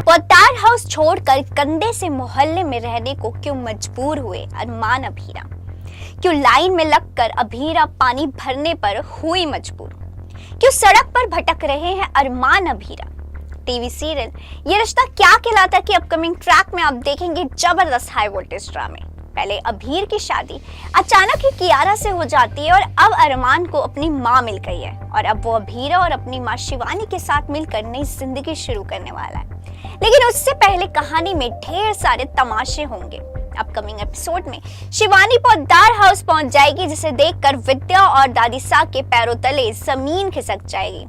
Poddar house छोड़कर गंदे से मोहल्ले में रहने को क्यों मजबूर हुए अरमान अभीरा? क्यों लाइन में लगकर अभीरा पानी भरने पर हुई मजबूर? क्यों सड़क पर भटक रहे हैं अरमान अभीरा? टीवी सीरियल ये रिश्ता क्या कहलाता कि अपकमिंग ट्रैक में आप देखेंगे जबरदस्त हाई वोल्टेज ड्रामे। पहले अभीर की शादी अचानक ही कियारा से हो जाती है और अब अरमान को अपनी माँ मिल गई है और अब वो अभीरा और अपनी माँ शिवानी के साथ मिलकर नई जिंदगी शुरू करने वाला है। लेकिन उससे पहले कहानी में ढेर सारे तमाशे होंगे। अपकमिंग एपिसोड में शिवानी पोद्दार हाउस पहुंच जाएगी, जिसे देखकर विद्या और दादी साहब के पैरों तले जमीन खिसक जाएगी।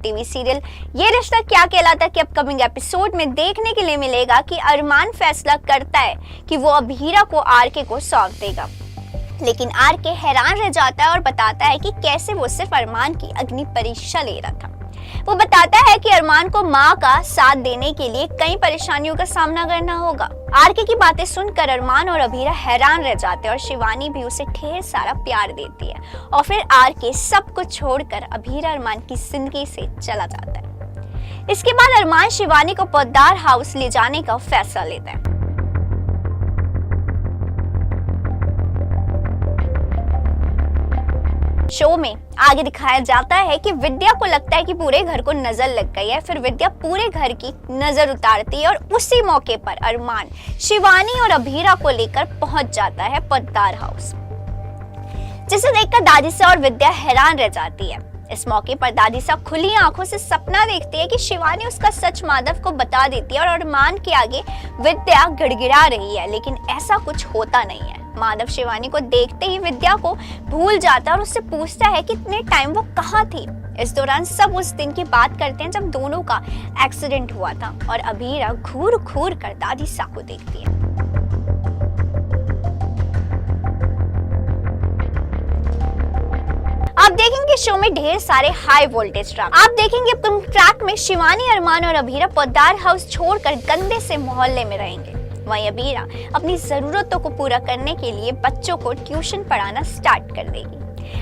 टीवी सीरियल ये रिश्ता क्या कहलाता कि अपकमिंग एपिसोड में देखने के लिए मिलेगा कि अरमान फैसला करता है कि वो अभीरा को आरके को सौंप देगा, लेकिन आरके हैरान रह जाता है और बताता है कि कैसे वो सिर्फ अरमान की अग्नि परीक्षा ले रहा था। वो बताता है कि अरमान को माँ का साथ देने के लिए कई परेशानियों का सामना करना होगा। आरके की बातें सुनकर अरमान और अभीरा हैरान रह जाते हैं और शिवानी भी उसे ढेर सारा प्यार देती है और फिर आरके सब कुछ छोड़कर अभीरा अरमान की जिंदगी से चला जाता है। इसके बाद अरमान शिवानी को पोद्दार हाउस ले जाने का फैसला लेता है। शो में आगे दिखाया जाता है कि विद्या को लगता है कि पूरे घर को नजर लग गई है। फिर विद्या पूरे घर की नजर उतारती है और उसी मौके पर अरमान शिवानी और अभीरा को लेकर पहुंच जाता है पोद्दार हाउस, जिसे देखकर दादी सा और विद्या हैरान रह जाती है। इस मौके पर दादी सा खुली आंखों से सपना देखती है कि शिवानी उसका सच माधव को बता देती है और अरमान के आगे विद्या गिड़गिड़ा रही है, लेकिन ऐसा कुछ होता नहीं है। माधव शिवानी को देखते ही विद्या को भूल जाता है और उससे पूछता है कि इतने टाइम वो कहाँ थी। इस दौरान सब उस दिन की बात करते हैं जब दोनों का एक्सीडेंट हुआ था और अभीरा घूर घूर कर दादी सा को देखती है। आप देखेंगे शो में ढेर सारे हाई वोल्टेज ड्रामा। आप देखेंगे ट्रैक में शिवानी, अरमान और अभीरा पोद्दार हाउस छोड़कर गंदे से मोहल्ले में रहेंगे। वहीं अभीरा अपनी जरूरतों को पूरा करने के लिए बच्चों को ट्यूशन पढ़ाना स्टार्ट कर देगी।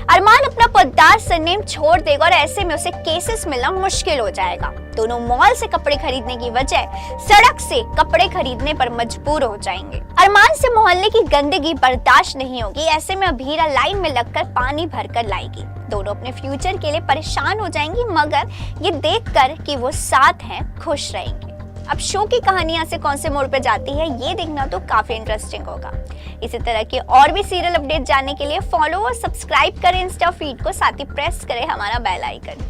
अरमान अपना पोद्दार सरनेम छोड़ देगा और ऐसे में उसे केसेस मिलना मुश्किल हो जाएगा। दोनों मॉल से कपड़े खरीदने की बजाय सड़क से कपड़े खरीदने पर मजबूर हो जाएंगे। अरमान से मोहल्ले की गंदगी बर्दाश्त नहीं होगी। ऐसे में अभीरा लाइन में लगकर पानी भरकर लाएगी। दोनों अपने फ्यूचर के लिए परेशान हो जाएंगी, मगर ये देखकर कि वो साथ हैं खुश रहेंगे। अब शो की कहानी यहाँ से कौन से मोड़ पे जाती है ये देखना तो काफी इंटरेस्टिंग होगा। इसी तरह के और भी सीरियल अपडेट जानने के लिए फॉलो और सब्सक्राइब करें इंस्टा फीड को, साथ ही प्रेस करें हमारा बेल आइकन।